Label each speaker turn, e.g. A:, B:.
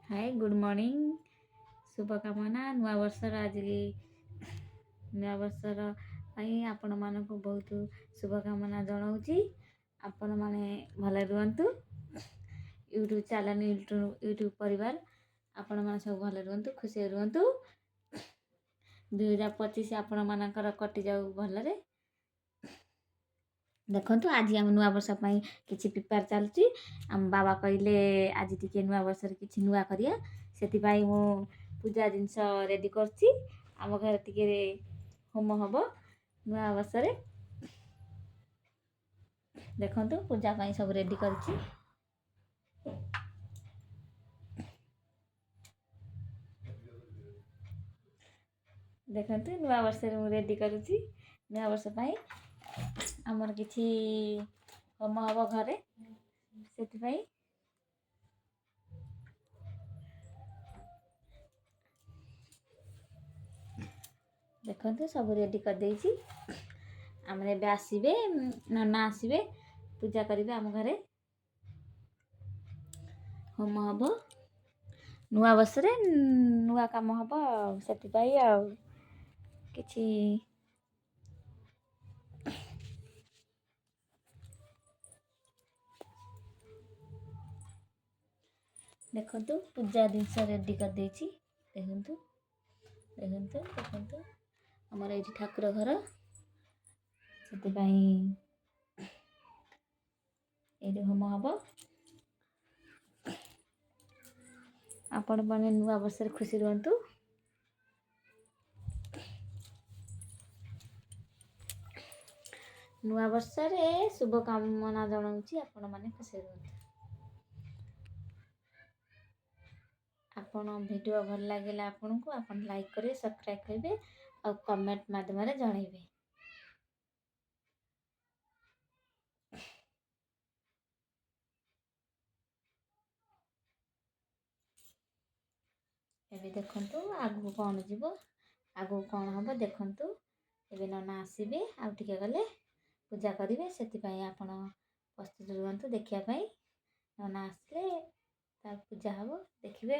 A: Hi good morning शुभकामना नूआ वर्षर आज नूआ वर्षर आपण मानक बहुत शुभकामना जनाऊँगी आपण माने भले रुहतु यूट्यूब चैनल यूट्यूब परिवार आपण माने सब भले रुहतु खुशी रुहतु 2025 आपण मानकर कटि जाऊ भलरे देखंतु आज आम नुआ वर्ष किसी प्रिपेयर चलती आम बाबा कहले आज टी नुआ वर्ष किसी नुआ करिया से मु पूजा जिनस रेडी करछि आम घर टी होम हम नुआ वर्ष देखंतु पूजा पाई सब रेडी करछि देखंतु नुआ वर्ष मु रेडी करूछि नुआ वर्ष पाई आमर किसी होम हम घरे से देखंतु सब रेडी कर देछि आमरे बे आसीबे नना आसीबे पूजा करिवे आम घरे होम हबो नुआ वर्ष रे नुआ काम हबो सेति पाई आ किछि देखंतु पूजा जिनस रेडी कर देछि देखंतु देखंतु देखंतु हमर एठी ठाकुर घर सेति पाई एठी होम हबो आपण माने नुआ वर्ष रे खुशी रहंतु नुआ वर्ष रे शुभ कामना जनाऊँगी आपण माने खुशी रहंतु आपण वीडियो भल लगे आपन को आपण लाइक करें सब्सक्राइब करेंगे और कमेंट माध्यम रे जणेबे एबे देखंतु आगु कौन जीवो आगु कौन हम देखंतु एबे नना आसीबे आ टिके गले पूजा करिवे सेति पई आपण प्रस्तुत रुहंतु देखिया पई नना आसले ता पूजा हबो देखिबे।